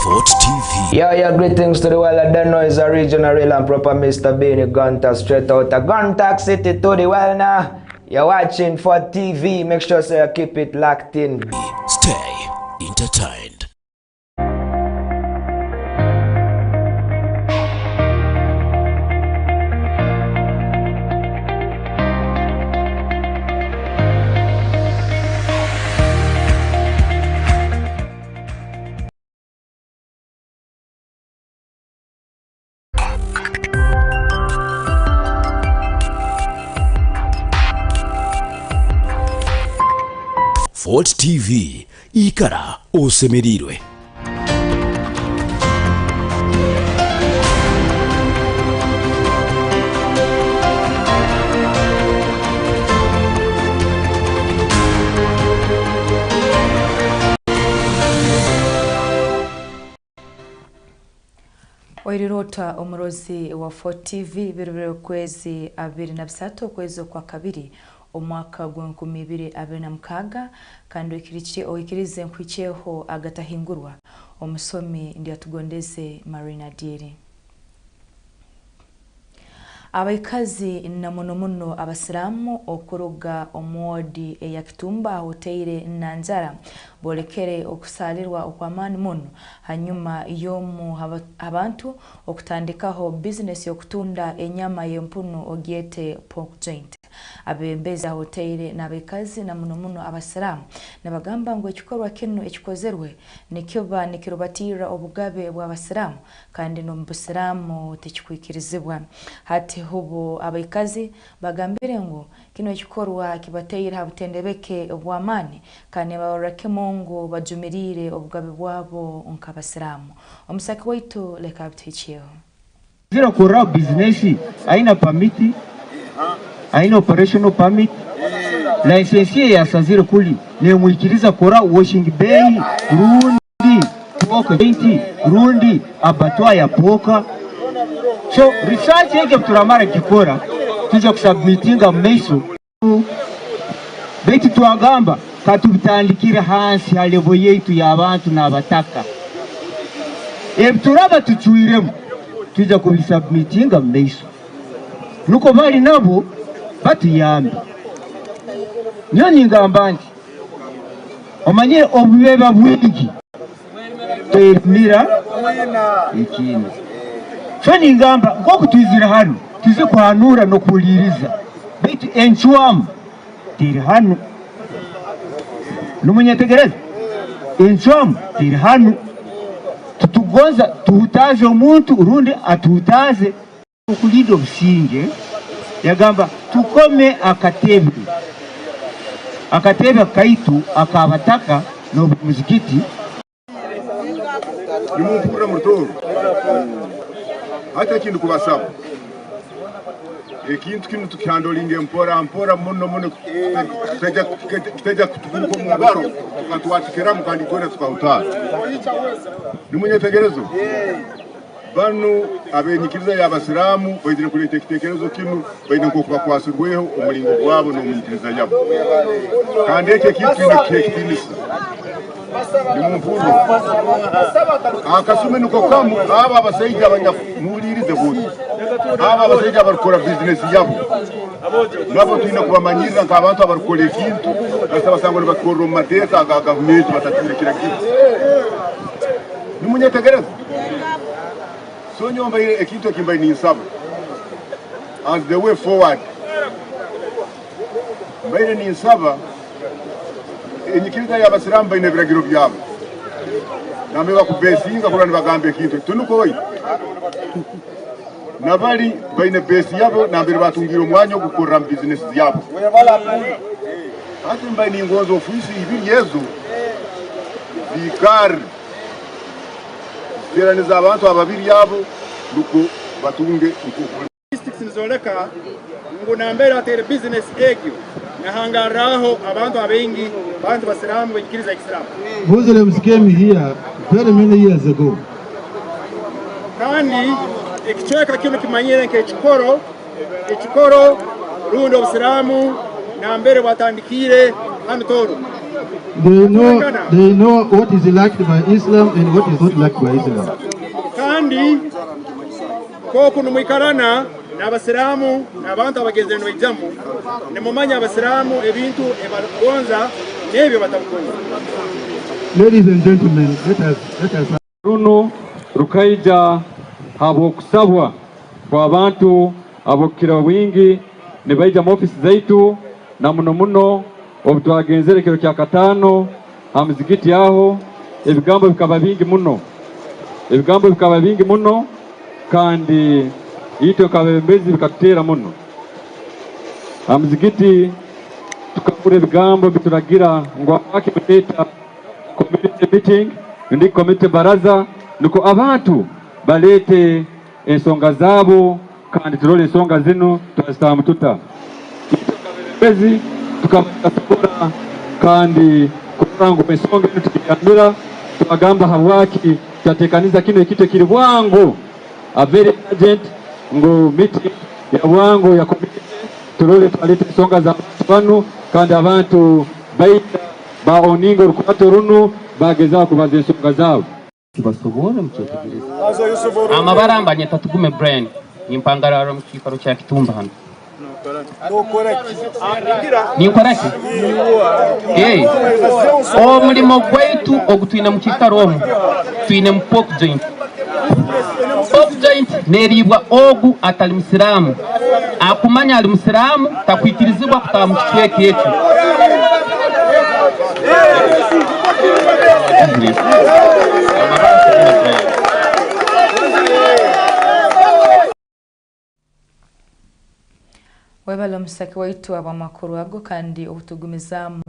Fort TV. Yeah, greetings to the world. I don't know is a regional real and proper Mr. Beanie Gunter straight out of Gunter City to the well now. You're watching Fort TV. Make sure you keep it locked in. Stay entertained. Fort TV, ikara osemerirwe. Oirirota omurozi wa Fort TV biribire kwezi 23 kwezi kwa kabiri omwaka gwa 2026 kandi ikirize nkwicheho Agatahingurwa omusomi ndi atugondeze Marina Dieri. Abaikazi na muno abasiramu okuruga omwodi ya Kitumba hoteire Nanzara bolekere okusalirwa okwamani muno hanyuma yomu abantu okutandikaho business yokutunda enyama y'empunu ogiete pork joint. Abembeza hoteire n'abekazi na muno abasiramu nabagamba ngo ekikorwa kino ekikozerwe nikyoba nikirubatira obugabe bw'abasiramu kandi no mbusiramu tekikwikirizibwa hati hubo abekazi bagambire ngo kino ekikorwa kibateira habutendebeke obwamani kandi babarake Mungu bajumirire obugabe bwabo nk'abasiramu. Omusaki waitu leka abitichio zira kora business aina permit aina operational permit license ya sazire kuli ne muikiriza kora washing bay rundi poka joint rundi abatwa ya poka. So research yake turamara kikora tuje kusubmitinga mmeso beti tuagamba katubitandikira hansi halevo yetu ya abantu nabataka turaba tuchuiremo tuje kubisubmitinga mmeso nuko bali nabo batuyambi nyoni ngamba nti omanye obubeba bwingi temira ikindi fani ngamba ngoko twizira hano tuze kuhanura no kuliriza bitu enchwamu tiri hano numunyetegereza enchwamu tiri hano tutugonza tuhutaze omuntu urundi atutaze ukulido businge yagamba tukome akatebe kaitu akabataka no muzikiti nimupura mutoro hata kintu kubasaba ekintu kinu tukyandolinge mpora muno kiteja kutukuko mubaro tukatwatikira mukandi kwenda tukauta nimunyetegerezo banu abenyikiriza y'abasiramu bayidire kuleta ekitekerezo kinu bayine nko kwakwasirweho umulingo gwabo no munyikiriza yabo kandi eke kintu kinekitinisa nimumpuzo akasume nuko kamu aba abasaija abanyamulirize bose aba abasaija barukora business yabo nabo twina kubamanyiriza nk'abantu abarukora ekintu basabasangwa bakora mateka agavumenti batatirikira kintu nimunyetegereza so nyomba ile ekintu kimbaye ni nsaba as the way forward mbaye ni nsaba enyikiriza y'abasiramu bayine biragiro byabo namwe bakubesinga kurani bagambe kintu tunuko oyi nabali bayine besi yabo nambere batungira umwanya wo gukora business yabo ati mbaye ni ngonzo ofisi ibiri yezo bikar kiraniza abantu ababiri yabo nuko batunge ukukuri statistics nizoleka ngo nambere atere business egyo nahangaraho abantu abengi bantu basiramu benyikiriza Islam. Muslims came here very many years ago. Kandi ikichweka kino kimanyire nke ekikoro rundo obusiramu nambere batandikire hano toro they know what is liked by Islam and what is not liked by Islam. Kandi koko numwikarana n'abasiramu n'abantu abagezeno ijambo nimumanya abasiramu ebintu ebagonza n'ebyo batabugonza. Ladies and gentlemen, let us runo rukaija habo kusabwa kwa abantu abokira wingi ne baija mu office zaitu na muno obutwagenzere kiro kya katano hamzikiti aho ebigambo bikaba bingi muno kandi ito kabembezi bikatera muno hamzikiti tukakure ebigambo bituragira ngo akibeta community meeting ndi community baraza nuko abantu balete ensonga zabo kandi turole ensonga zino tunastamu tuta kabembezi tukabasabura kandi kurango ensonga tukikamira tubagamba hawaki tatekaniza kino ekite kiri bwangu a very urgent ngo meeting ya bwangu ya community turole twalete ensonga za banu kandi abantu baita baoningo rukato runo bageza kubaza ensonga zabo kibasobora mukyetegereza amabarambanye tatugume brain impangararo mukikaro cya Kitumba hano ni correct o mulimo gwaitu ogutwine mukikaro twine mpok joint neribwa ogu atali musiramu akumanya ali musiramu takwikirizibwa kutamukichweke yetu webala musaki waitu Amakuru ago kandi obutugumizamu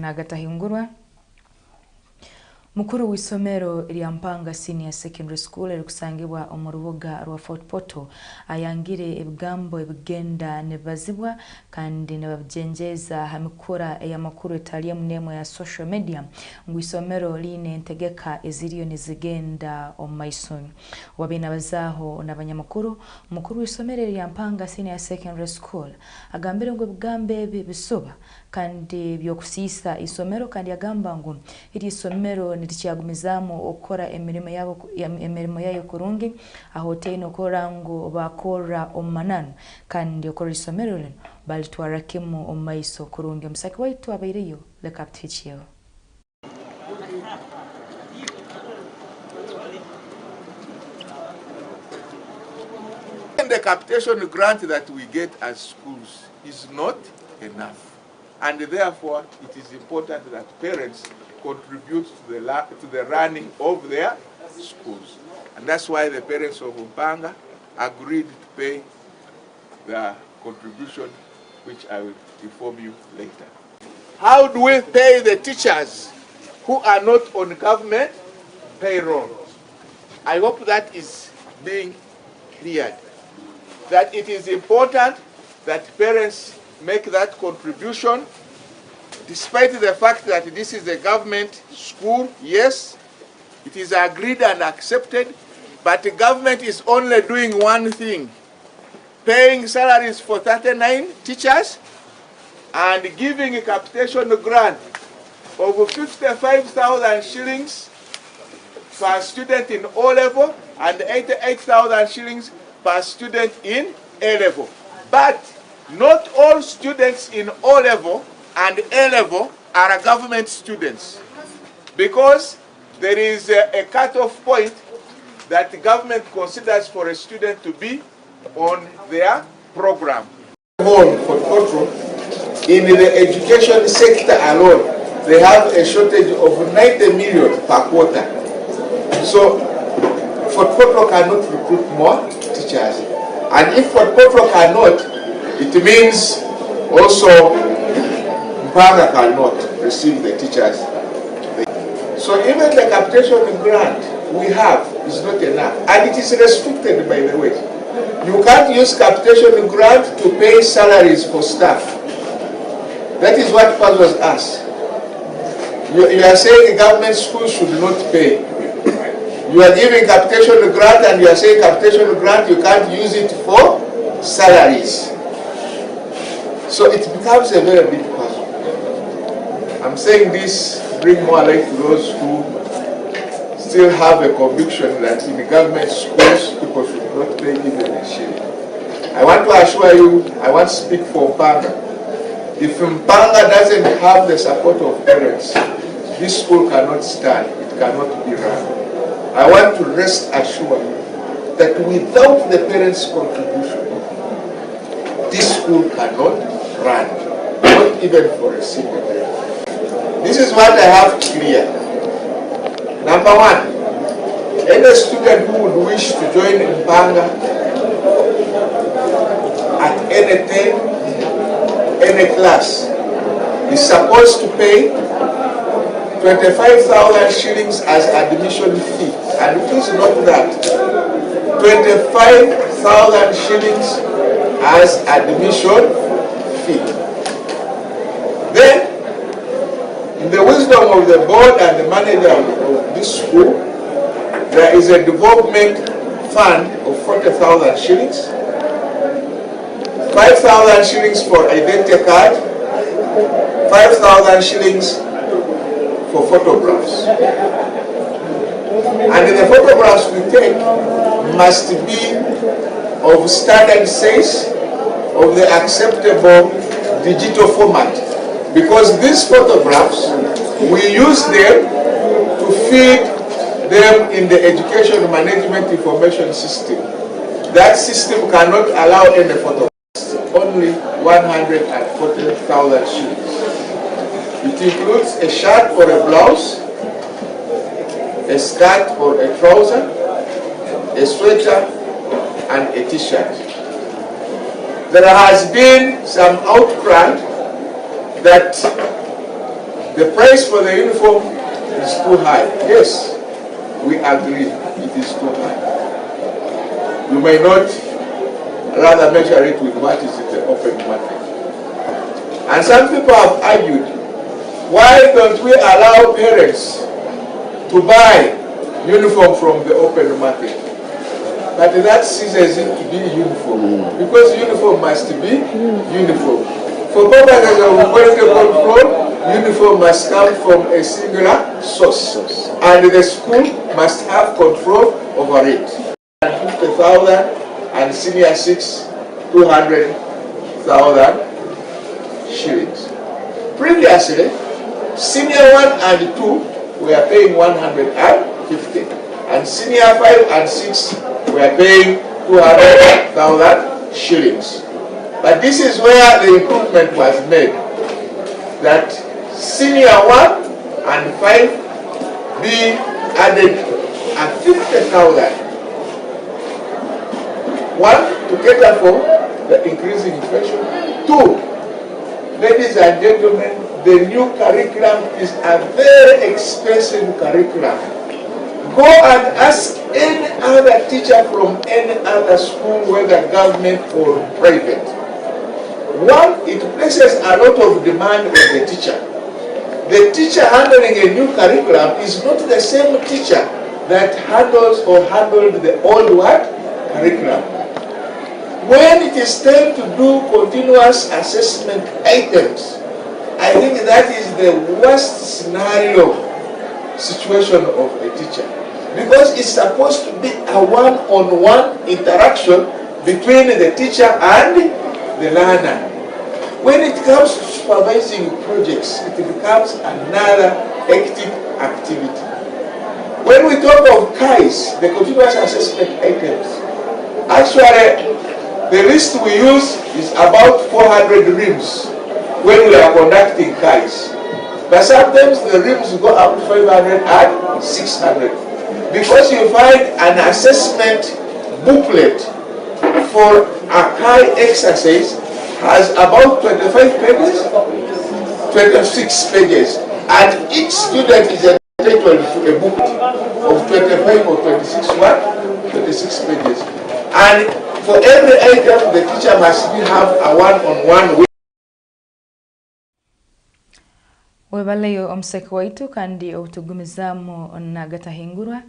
Agatahingurwa mukuru w'isomero Mpanga Senior Secondary School erikusangibwa omu rubuga rwa Fort Portal ayangire ebigambo ebigenda nebazibwa kandi nebabyenjeza hamikura ey'amakuru etaliye munemo ya social media ngwisomero line ntegeka eziriyo nizigenda omaiso wabina bazaho n'abanyamakuru mukuru w'isomero Mpanga Senior Secondary School agambire ngo ebigambe bisoba kandi byokusisa isomero kandi agamba ngo iri isomero nitikyagumizamo okora emirimo yayo kurungi aho teno kora ngo bakora omanano kandi okora isomero lino balitwarakemo omaiso kurungi musaki waitu abairiyo leka tfichio. The capitation grant that we get as schools is not enough. And therefore, it is important that parents contribute to the running of their schools. And that's why the parents of Mpanga agreed to pay the contribution, which I will inform you later. How do we pay the teachers who are not on government payroll? I hope that is being cleared. That it is important that parents make that contribution, despite the fact that this is a government school. Yes, it is agreed and accepted, but the government is only doing one thing, paying salaries for 39 teachers and giving a capitation grant of 55,000 shillings per student in O-level and 88,000 shillings per student in A-level. But not all students in O-level and A-level are government students, because there is a cutoff point that the government considers for a student to be on their program. In the education sector alone, they have a shortage of 90 million per quarter. So Fort Portal cannot recruit more teachers. And if Fort Portal cannot, it means also Mpanga cannot receive the teachers. So even the capitation grant we have is not enough. And it is restricted, by the way. You can't use capitation grant to pay salaries for staff. That is what puzzles us. You are saying government schools should not pay. You are giving capitation grant and you are saying capitation grant you can't use it for salaries. So it becomes a very big puzzle. I'm saying this bring more light to those who still have a conviction that in the government schools people should not pay even a shilling. I want to assure you, I want to speak for Mpanga. If Mpanga doesn't have the support of parents, this school cannot stand, it cannot be run. I want to rest assured you that without the parents' contribution, this school cannot run, not even for a single day. This is what I have clear. Number one, any student who would wish to join Mpanga at any time, any class, is supposed to pay 25,000 shillings as admission fee. And please note that 25,000 shillings as admission fee. Then, in the wisdom of the board and the manager of this school, there is a development fund of 40,000 shillings, 5,000 shillings for identity card, 5,000 shillings for photographs. And the photographs we take must be of standard size, of the acceptable digital format. Because these photographs, we use them to feed them in the education management information system. That system cannot allow any photographs, only 140,000 shillings. It includes a shirt or a blouse, a skirt or a trouser, a sweater, and a t-shirt. There has been some outcry that the price for the uniform is too high. Yes, we agree it is too high. You may not rather measure it with what is in the open market. And some people have argued, why don't we allow parents to buy uniform from the open market? But that ceases it to be uniform, because uniform must be uniform. For purposes of quality control, uniform must come from a singular source, and the school must have control over it. 50,000 and senior 6, 200,000 shillings. Previously, senior 1 and 2 were paying 150, and senior 5 and 6 were paying 200,000 shillings. But this is where the improvement was made, that senior 1 and 5 be added at 50,000. One, to cater for the increasing inflation. Two, ladies and gentlemen, the new curriculum is a very expensive curriculum. Go and ask any other teacher from any other school, whether government or private. One, it places a lot of demand on the teacher. The teacher handling a new curriculum is not the same teacher that handled the old what? Curriculum. When it is time to do continuous assessment items, I think that is the worst scenario situation of a teacher. Because it's supposed to be a one-on-one interaction between the teacher and the learner. When it comes to supervising projects, it becomes another hectic activity. When we talk of KAIs, the continuous assessment items, actually the list we use is about 400 rims when we are conducting KAIs. But sometimes the rims go up to 500 and 600. Because you find an assessment booklet for a KAI exercise has about 25 pages, 26 pages, and each student is entitled to a book of 25 or 26 pages. And for every item, the teacher must have a one-on-one with. Webaleyo omuseke waitu kandi obutugumizamu na Agatahingurwa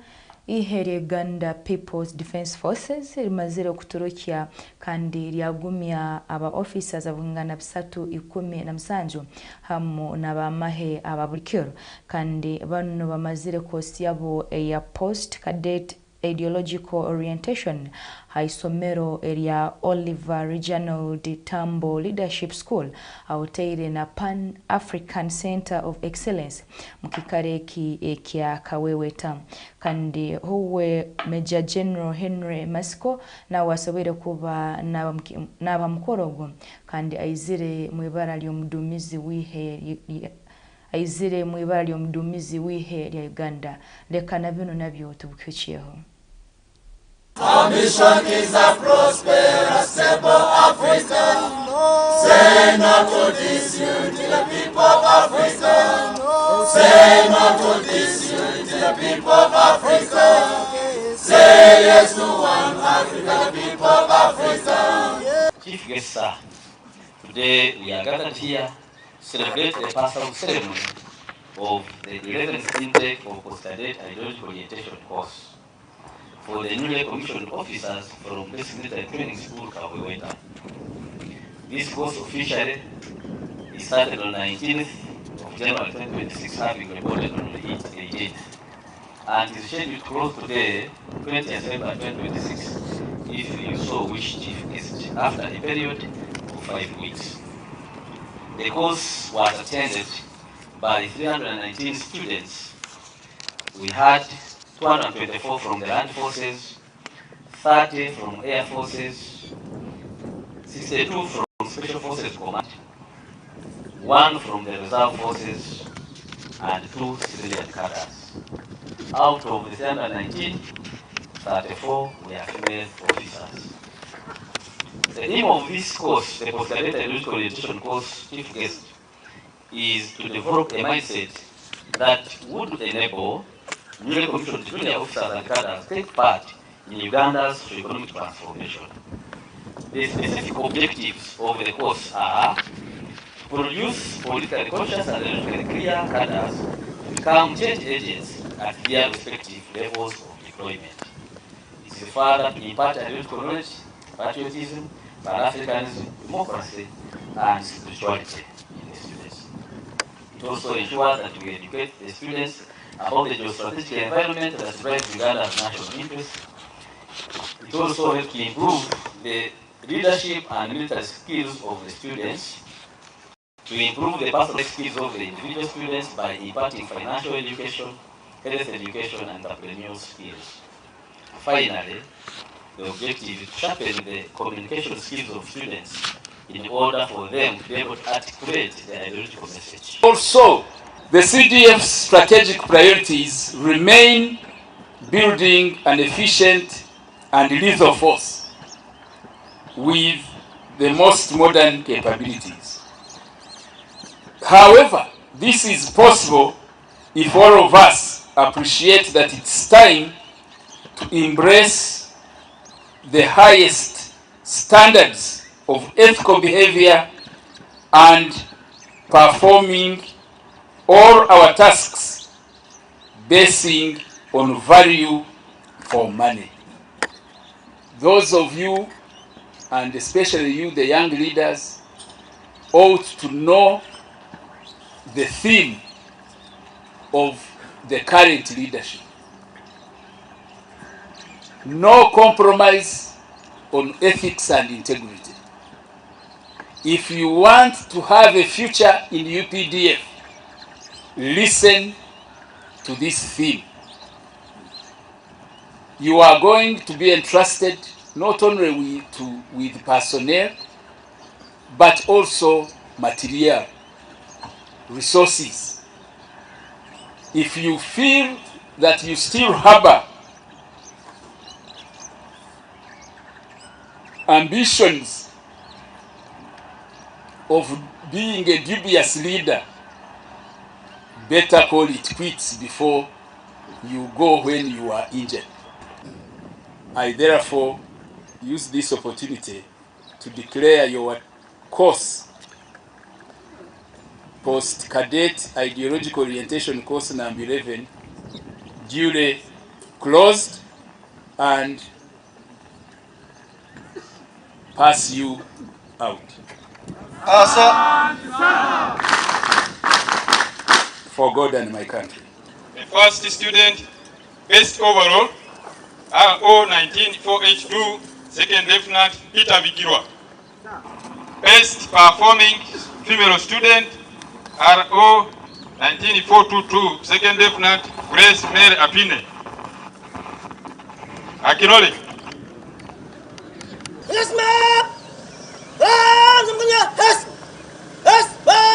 ihe Uganda People's Defense Forces rimazire okuturukya kandi lyagumya aba officers abungana 317 hamu n'abamahe ababulikiro kandi bano bamazire kosi yabo ya post cadet ideological orientation haisomero area Oliver Regional Tambo Leadership School autaire na Pan African Center of Excellence mukikareki ekya Kaweweta kandi huwe Major General Henry Masco na wasabire kuba naba mukorogo kandi aizire mwibara ly'omudumizi wihe lya Uganda leka na bino nabyo tubukicheho. Our mission is a prosperous, stable Africa. Say no to disunity, the people of Africa. Say no to disunity, the people of Africa. Say yes to one Africa, the people of Africa. Chief guest, sir, today we are gathered here to celebrate the passing ceremony of the 11th intake of post-cadet ideological orientation course for the newly commissioned officers from Basic Military Training School, Kaweweta. This course officially started on 19th of January 2026, having reported on the 18th, and is scheduled to close today, 20th February 2026, if you so wish, Chief Guest, after a period of 5 weeks. The course was attended by 319 students. We had 224 from the Land Forces, 30 from Air Forces, 62 from Special Forces Command, 1 from the Reserve Forces, and 2 civilian cadres. Out of the 319, 34 were female officers. The aim of this course, the Post-Cadet Ideological Orientation course, Chief Guest, is to develop a mindset that would enable newly commissioned junior officers and cadres take part in Uganda's socio-economic transformation. The specific objectives of the course are to produce politically conscious and ideologically clear cadres to become change agents at their respective levels of deployment. It is further to impart ideological knowledge, patriotism, Pan-Africanism, democracy, and spirituality in the students. It also ensures that we educate the students about the geostrategic environment that drives Uganda's national interests. It also helps to improve the leadership and military skills of the students, to improve the personal skills of the individual students by imparting financial education, health education, and entrepreneurial skills. Finally, the objective is to sharpen the communication skills of students in order for them to be able to articulate their ideological message. Also, the CDF's strategic priorities remain building an efficient and lethal force with the most modern capabilities. However, this is possible if all of us appreciate that it's time to embrace the highest standards of ethical behavior and performing all our tasks basing on value for money. Those of you, and especially you, the young leaders, ought to know the theme of the current leadership. No compromise on ethics and integrity. If you want to have a future in UPDF, listen to this theme. You are going to be entrusted not only with personnel, but also material, resources. If you feel that you still harbor ambitions of being a dubious leader, better call it quits before you go when you are injured. I therefore use this opportunity to declare your course, Post-Cadet Ideological Orientation course number 11, duly closed and pass you out. For God and my country. The first student, best overall, RO 194H2, second lieutenant Peter Bigirwa. Best performing female student, RO 19422, second lieutenant Grace Mary Apine. Akinole. Yes, ma'am! Yes! Yes, ma'am!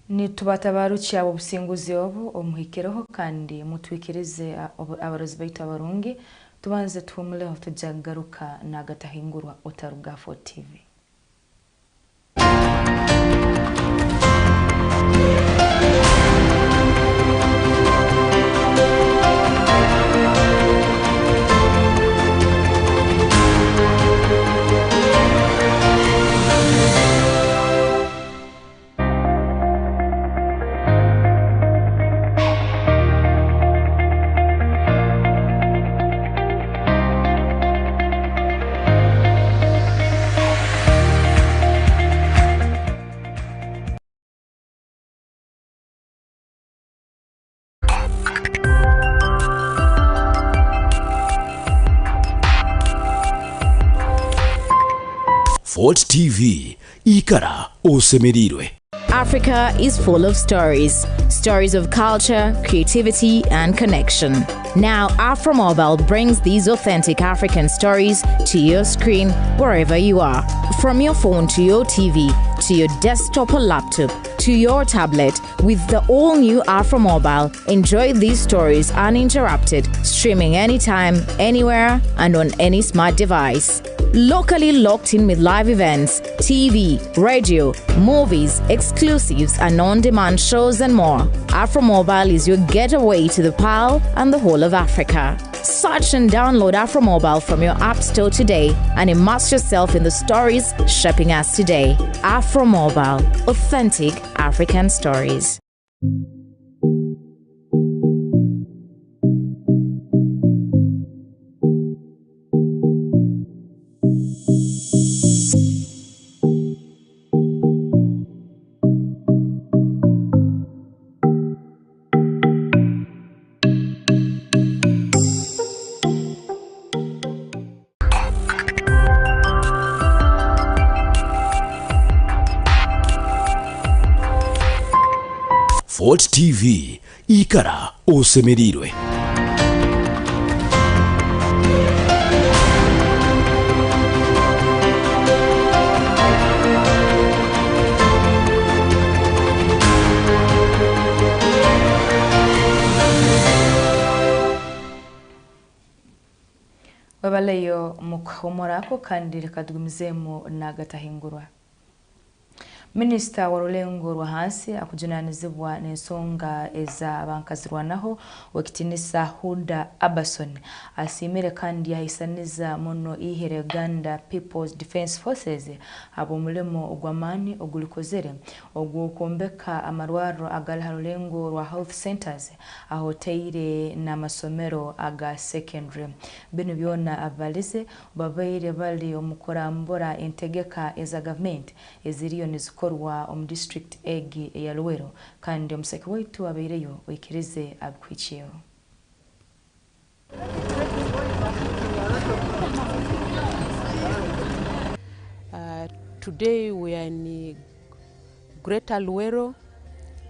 nitubatabaruki abo businguzi obo omuhikireho kandi mutwikirize abarozi baitu abarungi tubanze tuhumuleho tujagaruka na Agatahingurwa otaruga 4 TV. Fort TV, ikara osemerirwe. Africa is full of stories. Stories of culture, creativity, and connection. Now, Afromobile brings these authentic African stories to your screen wherever you are. From your phone to your TV, to your desktop or laptop, to your tablet, with the all-new Afromobile, enjoy these stories uninterrupted, streaming anytime, anywhere, and on any smart device. Locally locked in with live events, TV, radio, movies, exclusives, and on-demand shows and more. Afromobile is your getaway to the Pearl and the whole of Africa. Search and download Afromobile from your app store today and immerse yourself in the stories shaping us today. Afromobile, authentic African stories. Fort TV, ikara osemerirwe. Babaleyo mukhomorako kandi rekadugumizemo na Agatahingurwa. Minister wa rulengo rwa hansi akujunanizibwa n'ensonga eza bankazirwanaho wakitinisa Huda Abason asimire kandi yahisaniza muno ihere Uganda People's Defense Forces abo mulemo ogwamani ogulikozere ogwokombeka amarwaro agala rulengo rwa health centers ahoteire na masomero aga secondary bino byona avalize babaire bali omukorambora integeka eza government eziriyo nizukorwa district egi ya Luwero kandi omuseke waitu abeireyo oikirize abikwichiyo. Today we are in Greater Luwero.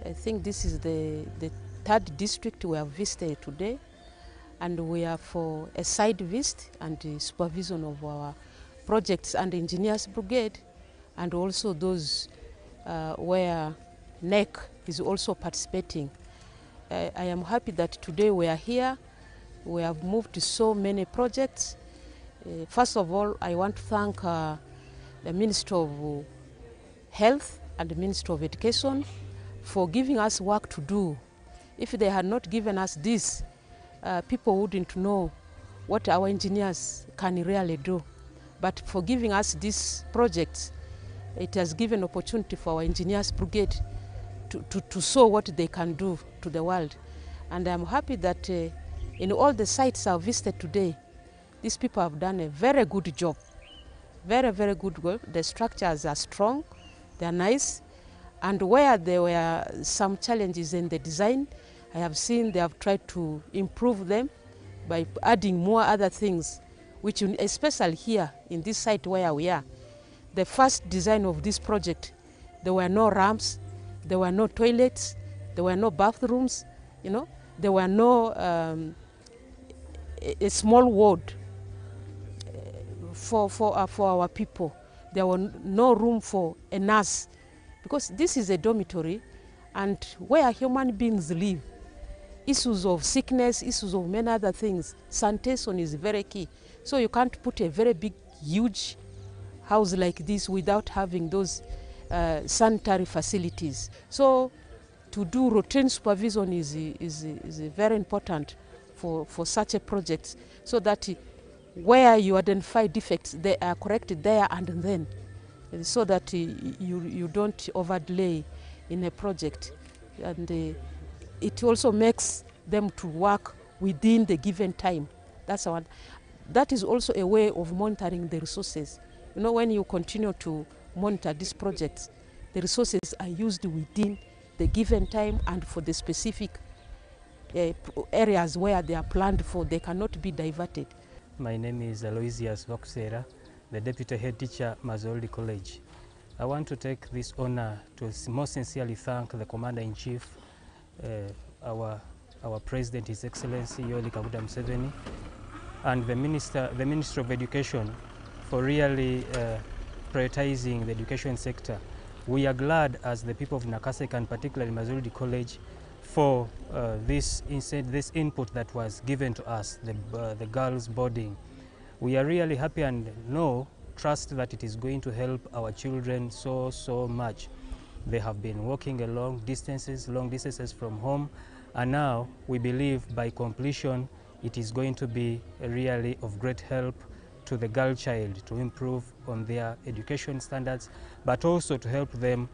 I think this is the third district we have visited today, and we are for a site visit and the supervision of our projects and engineers brigade, and also those where NEC is also participating. I am happy that today we are here. We have moved to so many projects. First of all, I want to thank the Ministry of Health and the Ministry of Education for giving us work to do. If they had not given us this, people wouldn't know what our engineers can really do. But for giving us this project, it has given opportunity for our engineers brigade to show what they can do to the world. And I'm happy that in all the sites I've visited today, these people have done a very good job. Very, very good work. The structures are strong, they're nice. And where there were some challenges in the design, I have seen they have tried to improve them by adding more other things, which especially here in this site where we are. The first design of this project, there were no ramps, there were no toilets, there were no bathrooms, you know, there were no a small ward for our people. There was no room for a nurse, because this is a dormitory, and where human beings live, issues of sickness, issues of many other things, sanitation is very key. So you can't put a very big, huge house like this without having those sanitary facilities. So to do routine supervision is very important for such a project, so that where you identify defects, they are corrected there and then, so that you don't overlay in a project. And it also makes them to work within the given time. That's one. That is also a way of monitoring the resources. You know, when you continue to monitor these projects, the resources are used within the given time and for the specific areas where they are planned for. They cannot be diverted. My name is Aloysius Voxera, the Deputy Head Teacher, Mazoldi College. I want to take this honor to most sincerely thank the Commander-in-Chief, our President, His Excellency Yoweri Kaguta Museveni, and the Ministry of Education for really prioritizing the education sector. We are glad as the people of Nakaseka, and particularly Mazoldi College, for this input that was given to us, the girls' boarding. We are really happy and trust that it is going to help our children so much. They have been walking long distances from home, and now we believe by completion it is going to be really of great help to the girl child to improve on their education standards, but also to help them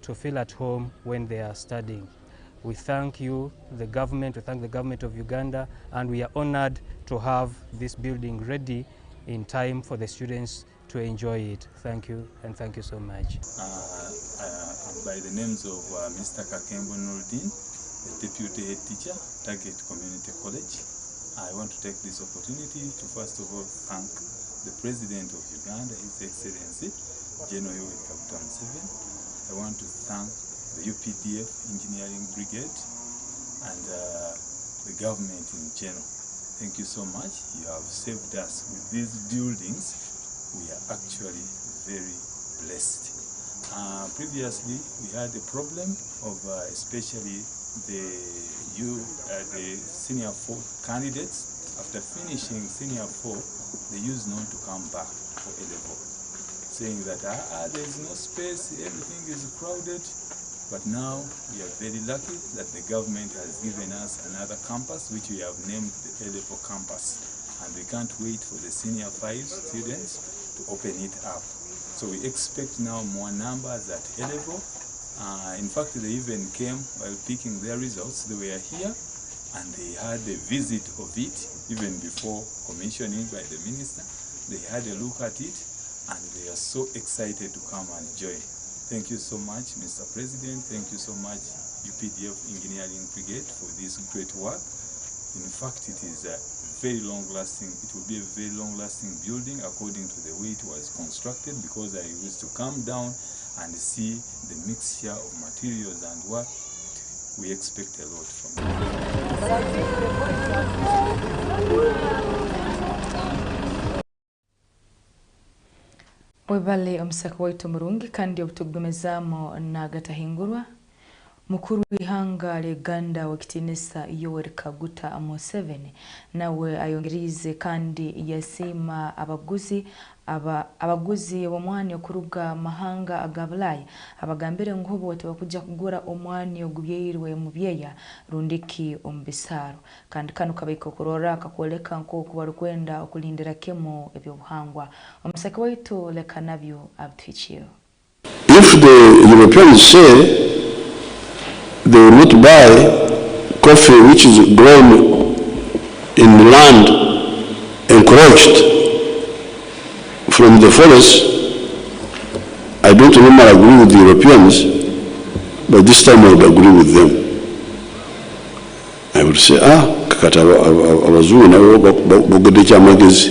to feel at home when they are studying. We thank you, the government, we thank the government of Uganda, and we are honored to have this building ready in time for the students to enjoy it. Thank you, and thank you so much. By the names of Mr. Kakembo Nurdin, the Deputy Head Teacher, Target Community College, I want to take this opportunity to first of all thank the President of Uganda, His Excellency General Yoweri Kaguta Museveni. I want to thank the UPDF Engineering Brigade and the government in general. Thank you so much. You have saved us with these buildings. We are actually very blessed. Previously, we had a problem of especially the senior 4 candidates. After finishing senior 4, they used not to come back for A-level, saying that there is no space, everything is crowded. But now we are very lucky that the government has given us another campus, which we have named the A-level campus. And we can't wait for the senior 5 students to open it up. So we expect now more numbers at A-level. In fact, they even came while picking their results. They were here and they had a visit of it even before commissioning by the minister. They had a look at it and they are so excited to come and join. Thank you so much, Mr. President. Thank you so much, UPDF Engineering Brigade, for this great work. In fact, it is a very long-lasting, it will be a very long-lasting building according to the way it was constructed, because I used to come down and see the mixture of materials and what we expect a lot from Webale omusaka waitu murungi kandi obutugumizamo na Agatahingurwa Mukuru w'ihanga Uganda wakitinisa Yoweri Kaguta Museveni nawe ayongerize kandi yasima abaguzi b'omwani okuruga mahanga agabulayi abagambire ngobote bakujja kugura omwani ogubyeirwe mu byeya rundiki ombisaro kandi kanu kabaiko kurora kakoleka nko kubarukwenda okulindira kemo ebyobuhangwa omusaka waitu leka nabyo abtwichio. If the Europeans say they will not buy coffee which is grown in land encroached from the forest, I don't normally agree with the Europeans, but this time I would agree with them. I would say, kakata abazungu nabo bagode kyamagezi,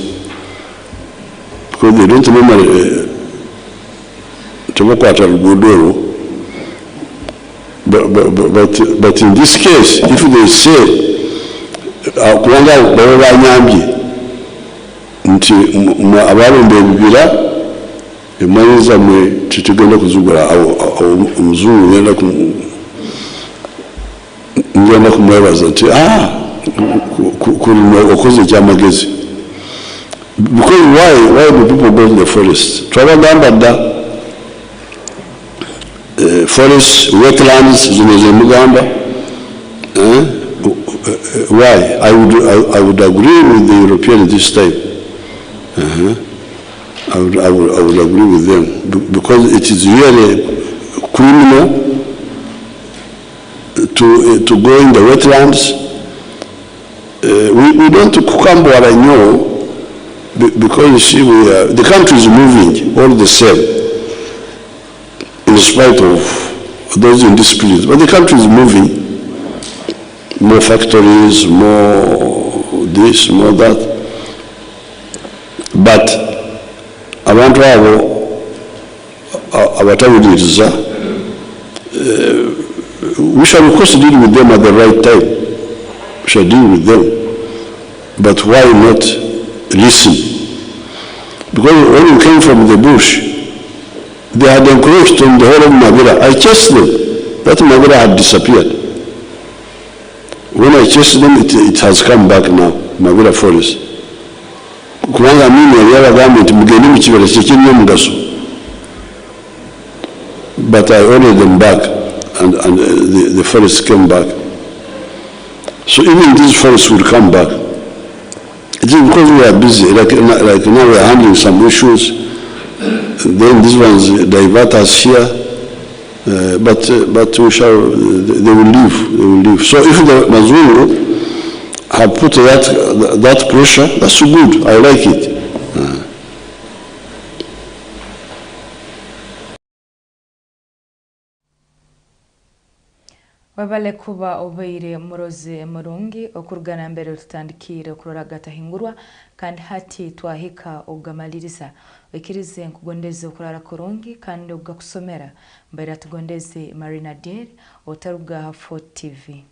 because they don't normally tebakwata luguudo. But in this case, if they say kubanga baba banyambye nti abalombe ebibira emanyiza mwe tutugenda kuzugula omuzungu ngenda kumwebaza nti okoze ekyamagezi. Because why do people go to the forest? Twabagamba dda forest, wetlands, Mugamba. Why? I would agree with the Europeans this time. I would agree with them because it is really criminal to go in the wetlands. We don't kukambo what I know because you see the country is moving all the same. In spite of those indisciplines, but the country is moving, more factories, more this, more that. But abantu abo abatawuliriza, we shall of course deal with them at the right time. We shall deal with them, but why not listen? Because when you came from the bush, they had encroached on the whole of Magira. I chased them. That Magira had disappeared. When I chased them, it has come back now, Magira forest. Kubanga mimi yala government mugeni mukibere kyekinyo mugaso. But I ordered them back and the forest came back. So even this forest will come back. It is because we are busy, like now we are handling some issues. Then these ones divert us here, but we shall. They will leave. So if the Mazulu have put that pressure, that's so good. I like it. Wabale kuba obeire muroze murungi okurugana mbere tutandikire Amakuru Agatahingurwa kandi hati twahika ogamaliriza wekirize nkugondeze okurara kurungi kandi ogakusomera mbere tugondeze Marina Dier otaruga Fort TV.